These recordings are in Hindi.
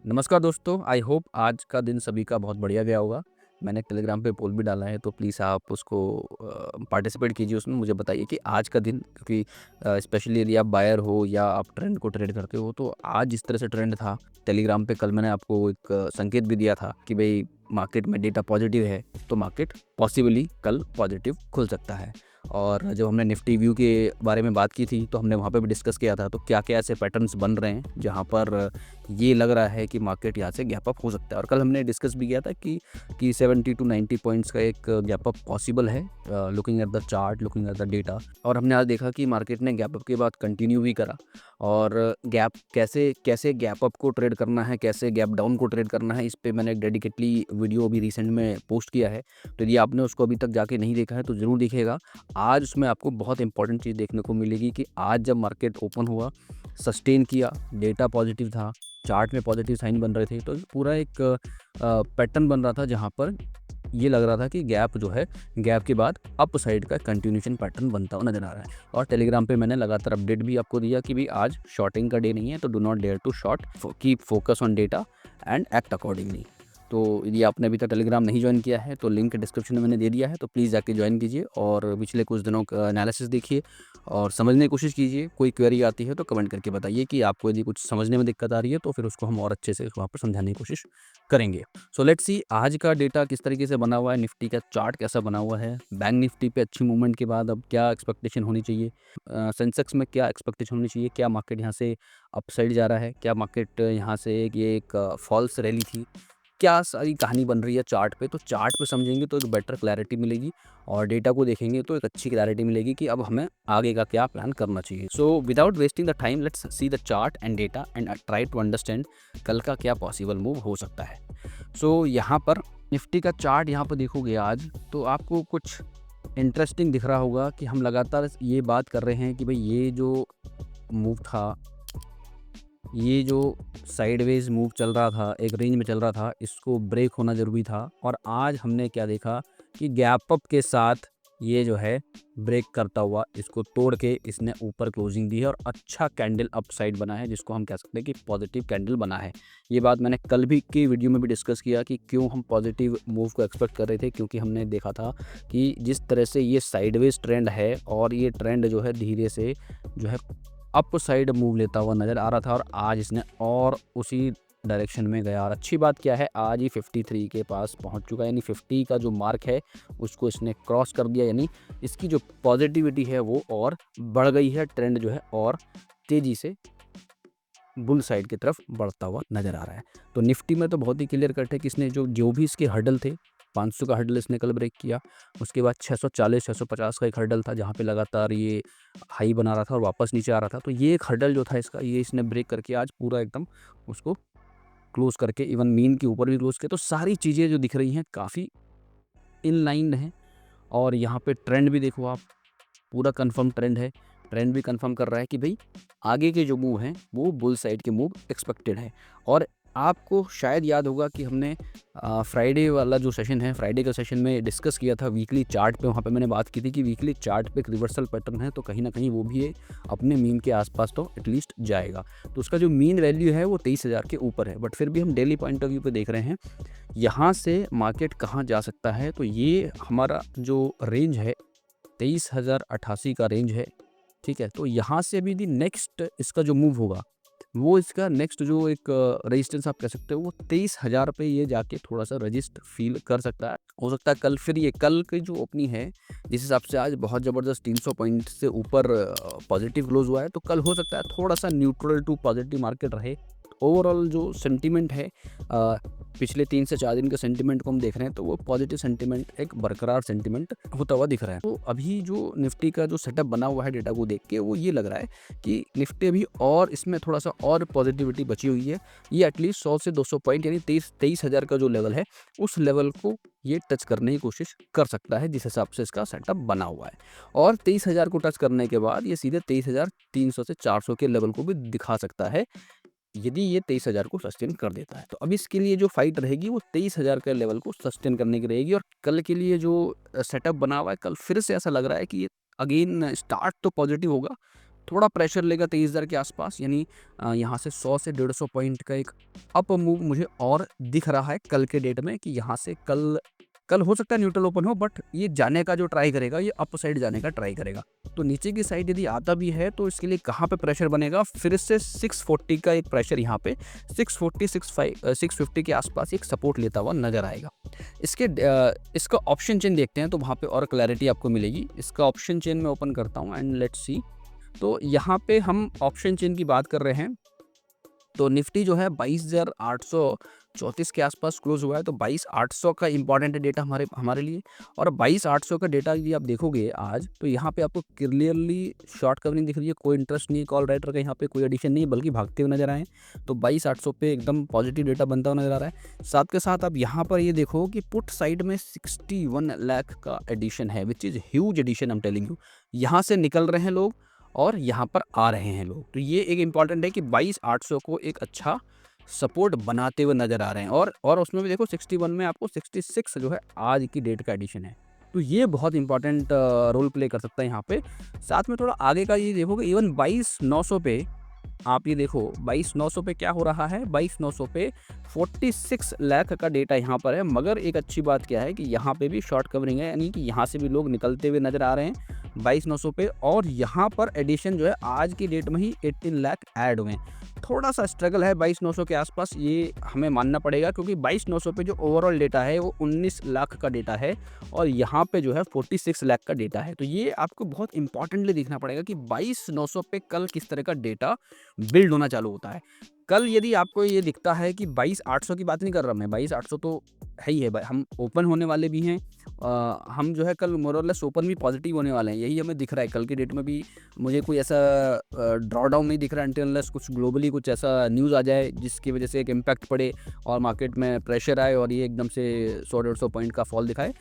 नमस्कार दोस्तों, आई होप आज का दिन सभी का बहुत बढ़िया गया होगा। मैंने टेलीग्राम पे पोल भी डाला है, तो प्लीज़ आप उसको पार्टिसिपेट कीजिए उसमें। मुझे बताइए कि आज का दिन, क्योंकि स्पेशली यदि आप बायर हो या आप ट्रेंड को ट्रेड करते हो, तो आज जिस तरह से ट्रेंड था टेलीग्राम पे, कल मैंने आपको एक संकेत भी दिया था कि भई मार्केट में डेटा पॉजिटिव है, तो मार्केट पॉसिबली कल पॉजिटिव खुल सकता है। और जब हमने निफ्टी व्यू के बारे में बात की थी, तो हमने वहाँ पे भी डिस्कस किया था, तो क्या-क्या ऐसे पैटर्न्स बन रहे हैं, जहाँ पर ये लग रहा है कि मार्केट यहाँ से गैप अप हो सकता है। और कल हमने डिस्कस भी किया था कि 70 टू 90 पॉइंट्स का एक गैप अप पॉसिबल है, looking at the chart, looking at the data. और हमने आज देखा कि मार्केट ने गैप अप के बाद कंटिन्यू भी करा। और गैप कैसे कैसे गैप अप को ट्रेड करना है, कैसे गैप डाउन को ट्रेड करना है, इस पे मैंने एक डेडिकेटली वीडियो अभी रिसेंट में पोस्ट किया है। तो यदि आपने उसको अभी तक जाके नहीं देखा है तो ज़रूर देखिएगा। आज उसमें आपको बहुत इंपॉर्टेंट चीज़ देखने को मिलेगी कि आज जब मार्केट ओपन हुआ, सस्टेन किया, डेटा पॉजिटिव था, चार्ट में पॉजिटिव साइन बन रहे थे, तो पूरा एक पैटर्न बन रहा था, जहाँ पर ये लग रहा था कि गैप जो है, गैप के बाद अप साइड का कंटिन्यूएशन पैटर्न बनता हुआ नज़र आ रहा है। और टेलीग्राम पे मैंने लगातार अपडेट भी आपको दिया कि भाई आज शॉर्टिंग का डे नहीं है, तो do not dare to short, keep focus on data and act accordingly. तो यदि आपने अभी तक टेलीग्राम नहीं ज्वाइन किया है, तो लिंक डिस्क्रिप्शन में मैंने दे दिया है, तो प्लीज़ जाके ज्वाइन कीजिए और पिछले कुछ दिनों का एनालिसिस देखिए और समझने की कोशिश कीजिए। कोई क्वेरी आती है तो कमेंट करके बताइए कि आपको यदि कुछ समझने में दिक्कत आ रही है, तो फिर उसको हम और अच्छे से वहाँ पर समझाने की कोशिश करेंगे। सो लेट्स सी आज का डेटा किस तरीके से बना हुआ है, निफ्टी का चार्ट कैसा बना हुआ है, बैंक निफ्टी पे अच्छी मूवमेंट के बाद अब क्या एक्सपेक्टेशन होनी चाहिए, सेंसेक्स में क्या एक्सपेक्टेशन होनी चाहिए, क्या मार्केट यहाँ से अपसाइड जा रहा है, क्या मार्केट यहाँ से ये एक फॉल्स रैली थी, क्या सारी कहानी बन रही है चार्ट पे। तो चार्ट पे समझेंगे तो एक बेटर क्लैरिटी मिलेगी और डेटा को देखेंगे तो एक अच्छी क्लैरिटी मिलेगी कि अब हमें आगे का क्या प्लान करना चाहिए। So without wasting the time, let's see the chart and data and try to understand कल का क्या पॉसिबल मूव हो सकता है। सो यहाँ पर निफ्टी का चार्ट यहाँ पर देखोगे आज, तो आपको कुछ इंटरेस्टिंग दिख रहा होगा कि हम लगातार ये बात कर रहे हैं कि भाई ये जो मूव था, ये जो साइडवेज मूव चल रहा था, एक रेंज में चल रहा था, इसको ब्रेक होना ज़रूरी था। और आज हमने क्या देखा कि गैप अप के साथ ये जो है ब्रेक करता हुआ इसको तोड़ के इसने ऊपर क्लोजिंग दी है और अच्छा कैंडल अपसाइड बना है, जिसको हम कह सकते हैं कि पॉजिटिव कैंडल बना है। ये बात मैंने कल भी की वीडियो में भी डिस्कस किया कि क्यों हम पॉजिटिव मूव को एक्सपेक्ट कर रहे थे, क्योंकि हमने देखा था कि जिस तरह से ये साइडवेज ट्रेंड है और ये ट्रेंड जो है धीरे से जो है अप साइड मूव लेता हुआ नज़र आ रहा था, और आज इसने और उसी डायरेक्शन में गया। और अच्छी बात क्या है, आज ही 53 के पास पहुंच चुका है, यानी 50 का जो मार्क है उसको इसने क्रॉस कर दिया, यानी इसकी जो पॉजिटिविटी है वो और बढ़ गई है, ट्रेंड जो है और तेज़ी से बुल साइड की तरफ बढ़ता हुआ नज़र आ रहा है। तो निफ्टी में तो बहुत ही क्लियर कट है कि इसने जो जो भी इसके हर्डल थे, 500 का हर्डल इसने कल ब्रेक किया। उसके बाद 640 650 का एक हर्डल था, जहाँ पे लगातार ये हाई बना रहा था और वापस नीचे आ रहा था। तो ये एक हर्डल जो था इसका, ये इसने ब्रेक करके आज पूरा एकदम उसको क्लोज करके इवन मीन के ऊपर भी क्लोज किया। तो सारी चीज़ें जो दिख रही हैं काफ़ी इन लाइन हैं। और यहाँ पे ट्रेंड भी देखो आप, पूरा कंफर्म ट्रेंड है। ट्रेंड भी कंफर्म कर रहा है कि भाई आगे के जो मूव हैं वो बुल साइड के मूव एक्सपेक्टेड है। और आपको शायद याद होगा कि हमने फ्राइडे वाला जो सेशन है, फ्राइडे का सेशन में डिस्कस किया था वीकली चार्ट पे। वहाँ पे मैंने बात की थी कि वीकली चार्ट पे एक रिवर्सल पैटर्न है, तो कहीं ना कहीं वो भी अपने मीन के आसपास तो एटलीस्ट जाएगा। तो उसका जो मीन वैल्यू है वो 23,000 के ऊपर है, बट फिर भी हम डेली पॉइंट ऑफ व्यू पे देख रहे हैं यहाँ से मार्केट कहाँ जा सकता है। तो ये हमारा जो रेंज है 23,088 का रेंज है, ठीक है। तो यहाँ से अभी दी नेक्स्ट इसका जो मूव होगा, वो इसका नेक्स्ट जो एक रेजिस्टेंस आप कह सकते हो, वो 23,000 पे ये जाके थोड़ा सा रजिस्ट फील कर सकता है। हो सकता है कल फिर ये कल की जो ओपनिंग है, जिस हिसाब से आज बहुत ज़बरदस्त 300 पॉइंट से ऊपर पॉजिटिव क्लोज हुआ है, तो कल हो सकता है थोड़ा सा न्यूट्रल टू पॉजिटिव मार्केट रहे। ओवरऑल जो सेंटीमेंट है, पिछले 3 से 4 दिन के सेंटीमेंट को हम देख रहे हैं, तो वो पॉजिटिव सेंटीमेंट, एक बरकरार सेंटीमेंट होता हुआ दिख रहा है। तो अभी जो निफ्टी का जो सेटअप बना हुआ है डेटा को देख के, वो ये लग रहा है कि निफ्टी अभी और इसमें थोड़ा सा और पॉजिटिविटी बची हुई है। ये एटलीस्ट 100 से 200 पॉइंट, यानी 23,000 का जो लेवल है, उस लेवल को ये टच करने की कोशिश कर सकता है, जिस हिसाब से इसका सेटअप बना हुआ है। और 23,000 को टच करने के बाद ये सीधे 23,300 से 400 के लेवल को भी दिखा सकता है, यदि ये 23,000 को सस्टेन कर देता है। तो अब इसके लिए जो फाइट रहेगी वो 23,000 के लेवल को सस्टेन करने की रहेगी। और कल के लिए जो सेटअप बना हुआ है, कल फिर से ऐसा लग रहा है कि ये अगेन स्टार्ट तो पॉजिटिव होगा, थोड़ा प्रेशर लेगा 23,000 के आसपास, यानी यहाँ से 100 से 150 पॉइंट का एक अप मूव मुझे और दिख रहा है कल के डेट में, कि यहाँ से कल कल हो सकता है न्यूट्रल ओपन हो, बट ये जाने का जो ट्राई करेगा, ये अप साइड जाने का ट्राई करेगा। तो नीचे की साइड यदि आता भी है तो इसके लिए कहाँ पे प्रेशर बनेगा, फिर से 640 का एक प्रेशर यहाँ पे 640 650 के आसपास एक सपोर्ट लेता हुआ नजर आएगा। इसका ऑप्शन चेन देखते हैं तो वहाँ पे और क्लैरिटी आपको मिलेगी। इसका ऑप्शन चेन मैं ओपन करता हूँ एंड लेट्स सी। तो यहाँ पे हम ऑप्शन चेन की बात कर रहे हैं, तो निफ्टी जो है 22,834 के आसपास क्लोज हुआ है। तो 22,800 का इंपॉर्टेंट डेटा हमारे लिए, और 22,800 का डेटा यदि आप देखोगे आज, तो यहाँ पे आपको क्लियरली शॉर्ट कवरिंग दिख रही है। कोई इंटरेस्ट नहीं है कॉल राइटर का, यहाँ पे कोई एडिशन नहीं है, बल्कि भागते हुए नजर आए। तो 22,800 पे एकदम पॉजिटिव डेटा बनता हुआ नजर आ रहा है। साथ के साथ आप यहाँ पर ये देखो कि पुट साइड में 61 लाख का एडिशन है, which is huge addition, I am telling you. यहाँ से निकल रहे हैं लोग और यहाँ पर आ रहे हैं लोग। तो ये एक इम्पॉर्टेंट है कि 22,800 को एक अच्छा सपोर्ट बनाते हुए नज़र आ रहे हैं। और उसमें भी देखो 61 में आपको 66 जो है आज की डेट का एडिशन है। तो ये बहुत इंपॉर्टेंट रोल प्ले कर सकता है यहाँ पे। साथ में थोड़ा आगे का ये देखोगे, इवन 22,900 पे आप ये देखो 22,900 पे क्या हो रहा है, 22,900 पे 46 लाख का डेटा यहाँ पर है। मगर एक अच्छी बात क्या है कि यहाँ पे भी शॉर्ट कवरिंग है, यानी कि यहाँ से भी लोग निकलते हुए नज़र आ रहे हैं 22,900 पे। और यहाँ पर एडिशन जो है आज की डेट में ही 18 लाख ऐड हुए हैं। थोड़ा सा स्ट्रगल है 22,900 के आसपास, ये हमें मानना पड़ेगा, क्योंकि 22,900 पे जो ओवरऑल डेटा है वो 19 लाख का डेटा है, और यहाँ पे जो है 46 लाख का डेटा है। तो ये आपको बहुत इंपॉर्टेंटली देखना पड़ेगा कि 22,900 पे कल किस तरह का डेटा बिल्ड होना चालू होता है। कल यदि आपको ये दिखता है कि 22,800 की बात नहीं कर रहा मैं, 22,800 तो है ही है भाई, हम ओपन होने वाले भी हैं। हम जो है कल मोर और लेस ओपन भी पॉजिटिव होने वाले हैं, यही हमें दिख रहा है। कल की डेट में भी मुझे कोई ऐसा ड्रॉ डाउन नहीं दिख रहा अनटिल अनलेस कुछ ग्लोबली कुछ ऐसा न्यूज़ आ जाए जिसकी वजह से एक इम्पैक्ट पड़े और मार्केट में प्रेशर आए और ये एकदम से 100-150 पॉइंट का फॉल दिखाए।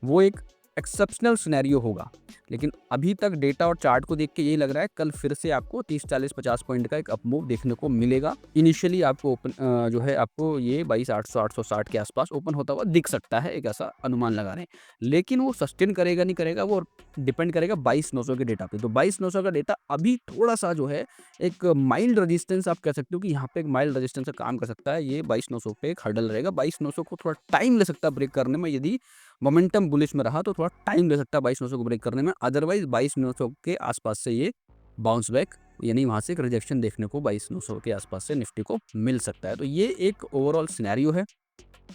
वो एक एक्सेप्शनल सिनेरियो होगा। लेकिन अभी तक डेटा और चार्ट को देख के यही लग रहा है कल फिर से आपको 30, 40, 50 पॉइंट का एक अपमूव देखने को मिलेगा। इनिशियली आपको ओपन जो है आपको ये 22,800 860 के आसपास ओपन होता हुआ दिख सकता है, एक ऐसा अनुमान लगा रहे हैं। लेकिन वो सस्टेन करेगा नहीं करेगा, वो डिपेंड करेगा 22,900 के डेटा पे। तो 22,900 का डेटा अभी थोड़ा सा जो है एक माइल्ड रेजिस्टेंस, आप कह सकते हो कि यहाँ पे एक माइल्ड रेजिस्टेंस का काम कर सकता है। ये 22,900 पे एक हर्डल रहेगा। 22,900 को थोड़ा टाइम ले सकता है ब्रेक करने में, यदि मोमेंटम बुलिश में रहा तो थोड़ा टाइम ले सकता है 22,900 को ब्रेक करने में। अदरवाइज 22,900 के आसपास से ये बाउंस बैक, यानी वहाँ से एक रिजेक्शन देखने को 22,900 के आसपास से निफ्टी को मिल सकता है। तो ये एक ओवरऑल सिनेरियो है।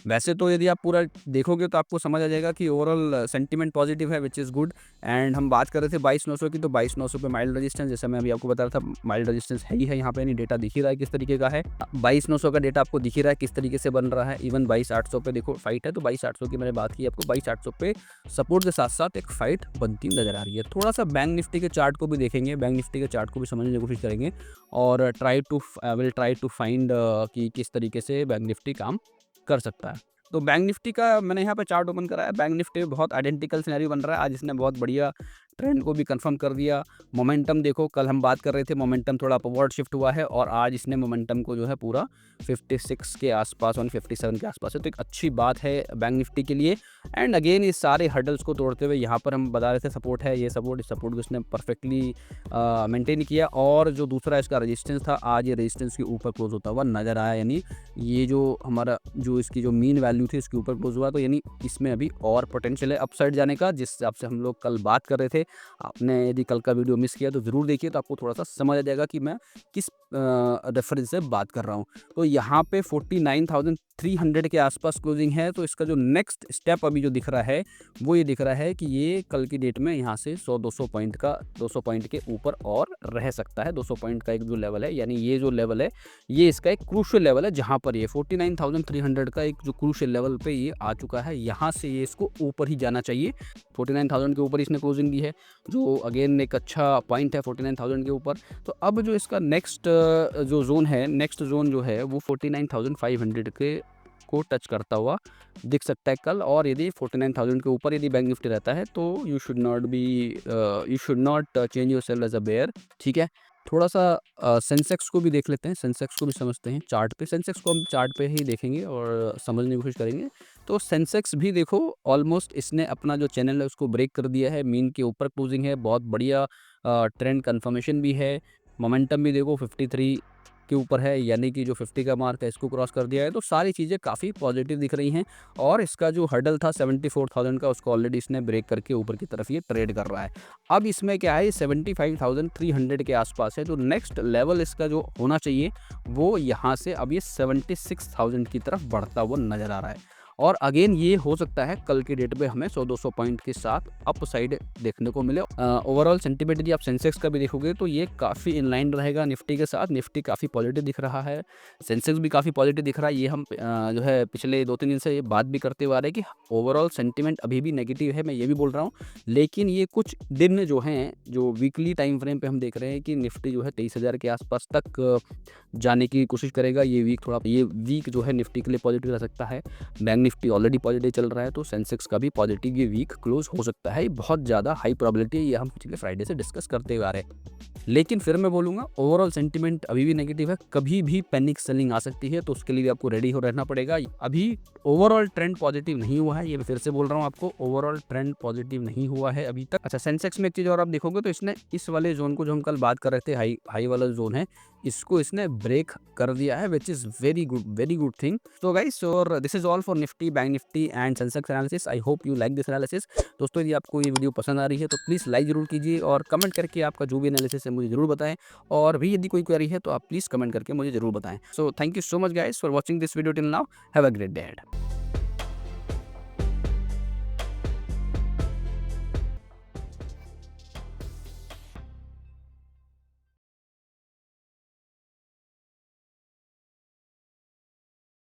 वैसे तो यदि आप पूरा देखोगे तो आपको समझ आ जाएगा कि ओवरऑल सेंटीमेंट पॉजिटिव है, विच इज़ गुड। एंड हम बात कर रहे थे 22,900 की, तो 22,900 पे माइल्ड रेजिस्टेंस, जैसे मैं अभी आपको बता रहा था, माइल्ड रेजिस्टेंस है ही है यहाँ पे, यानी डेटा दिख ही रहा है किस तरीके का है। 22,900 का डेटा आपको दिख ही रहा है किस तरीके से बन रहा है। इवन 22,800 पे देखो फाइट है, तो 22,800 की मैंने बात की आपको, 22,800 पे सपोर्ट के साथ साथ एक फाइट बनती नजर आ रही है। थोड़ा सा बैंक निफ्टी के चार्ट को भी देखेंगे, बैंक निफ्टी के चार्ट को भी समझने की कोशिश करेंगे और विल ट्राई टू फाइंड कि किस तरीके से बैंक निफ्टी काम कर सकता है। तो बैंक निफ्टी का मैंने यहाँ पे चार्ट ओपन करा है। बैंक निफ्टी में बहुत आइडेंटिकल सिनेरियो बन रहा है। आज इसने बहुत बढ़िया ट्रेंड को भी कंफर्म कर दिया। मोमेंटम देखो, कल हम बात कर रहे थे मोमेंटम थोड़ा अपवर्ड शिफ्ट हुआ है, और आज इसने मोमेंटम को जो है पूरा 56 के आसपास 157 के आसपास है। तो एक अच्छी बात है बैंक निफ्टी के लिए। एंड अगेन इस सारे हर्डल्स को तोड़ते हुए यहाँ पर हम बता रहे थे सपोर्ट है, ये सपोर्ट, इस सपोर्ट को इसने परफेक्टली मेंटेन किया। और जो दूसरा इसका रेजिस्टेंस था, आज ये रेजिस्टेंस के ऊपर क्लोज होता हुआ नज़र आया, यानी ये जो हमारा जो इसकी जो मीन वैल्यू थी इसके ऊपर क्लोज हुआ। तो यानी इसमें अभी और पोटेंशियल है अपसाइड जाने का, जिस हिसाब से हम लोग कल बात कर रहे थे। आपने यदि कल का वीडियो मिस किया तो ज़रूर देखिए, तो आपको थोड़ा सा समझ आ जाएगा कि मैं किस रेफरेंस से बात कर रहा हूँ। तो यहाँ पे 49,300 के आसपास क्लोजिंग है। तो इसका जो नेक्स्ट स्टेप अभी जो दिख रहा है वो ये दिख रहा है कि ये कल की डेट में यहाँ से 100-200 पॉइंट का 200 पॉइंट के ऊपर और रह सकता है। 200 पॉइंट का एक जो लेवल है, यानी ये जो लेवल है ये इसका एक क्रूशियल लेवल है, जहाँ पर ये 49,300 का एक जो क्रूशियल लेवल पे ये आ चुका है। यहाँ से ये इसको ऊपर ही जाना चाहिए। 49,000 के ऊपर इसने क्लोजिंग दी है, जो अगेन एक अच्छा पॉइंट है 49,000 के ऊपर। तो अब जो इसका नेक्स्ट जो जोन है, नेक्स्ट जोन जो है वो 49,500 के को टच करता हुआ दिख सकता है कल। और यदि 49,000 के ऊपर यदि बैंक निफ्टी रहता है तो you should not change yourself as a bear. ठीक है, थोड़ा सा सेंसेक्स को भी देख लेते हैं, सेंसेक्स को भी समझते हैं चार्ट पे। सेंसेक्स को हम चार्ट पे ही देखेंगे और समझने की कोशिश करेंगे। तो सेंसेक्स भी देखो ऑलमोस्ट इसने अपना जो चैनल है उसको ब्रेक कर दिया है, मीन के ऊपर क्लोजिंग है, बहुत बढ़िया ट्रेंड कन्फर्मेशन भी है, मोमेंटम भी देखो 53 के ऊपर है, यानी कि जो 50 का मार्क है इसको क्रॉस कर दिया है। तो सारी चीज़ें काफ़ी पॉजिटिव दिख रही हैं और इसका जो हर्डल था 74,000 का, उसको ऑलरेडी इसने ब्रेक करके ऊपर की तरफ ये ट्रेड कर रहा है। अब इसमें क्या है, ये 75,300 के आसपास है, तो नेक्स्ट लेवल इसका जो होना चाहिए वो यहाँ से अब ये 76,000 की तरफ बढ़ता हुआ नज़र आ रहा है। और अगेन ये हो सकता है कल के डेट में हमें 100-200 पॉइंट के साथ अप साइड देखने को मिले। ओवरऑल सेंटीमेंट यदि आप सेंसेक्स का भी देखोगे तो ये काफ़ी इनलाइन रहेगा निफ्टी के साथ। निफ्टी काफ़ी पॉजिटिव दिख रहा है, सेंसेक्स भी काफ़ी पॉजिटिव दिख रहा है। ये हम जो है पिछले 2-3 दिन से ये बात भी करते हुए आ रहे हैं कि ओवरऑल सेंटीमेंट अभी भी नेगेटिव है, मैं ये भी बोल रहा हूँ। लेकिन ये कुछ दिन जो हैं, जो वीकली टाइम फ्रेम पे हम देख रहे हैं कि निफ्टी जो है 23,000 के आसपास तक जाने की कोशिश करेगा। ये वीक जो है निफ्टी के लिए पॉजिटिव रह सकता है। बैंक निफ्टी ऑलरेडी पॉजिटिव चल रहा है, तो सेंसेक्स का भी पॉजिटिव ये वीक क्लोज हो सकता है। ये बहुत ज़्यादा हाई प्रोबेबिलिटी है, ये हम पिछले फ्राइडे से डिस्कस करते हुए आ रहे हैं। लेकिन फिर मैं बोलूँगा ओवरऑल सेंटीमेंट अभी भी नेगेटिव है, कभी भी पैनिक सेलिंग आ सकती है, तो उसके लिए भी आपको रेडी हो रहना पड़ेगा। अभी ओवरऑल ट्रेंड पॉजिटिव नहीं हुआ है, ये मैं फिर से बोल रहा हूँ आपको, ओवरऑल ट्रेंड पॉजिटिव नहीं हुआ है अभी तक। अच्छा, सेंसेक्स में एक चीज़ और आप देखोगे तो इसने इस वाले जोन को, जो हम कल बात कर रहे थे हाई वाला जोन है, इसको इसने ब्रेक कर दिया है, which is very good thing. तो गाइस, और this is all for Nifty, bank Nifty and Sensex analysis. I hope you like this analysis. दोस्तों, यदि आपको ये वीडियो पसंद आ रही है तो प्लीज़ लाइक ज़रूर कीजिए और कमेंट करके आपका जो भी एनालिसिस है मुझे ज़रूर बताएं। और भी यदि कोई क्वेरी है तो आप प्लीज़ कमेंट करके मुझे ज़रूर बताएं। So thank you so much guys for watching this video till now. Have a great day ahead.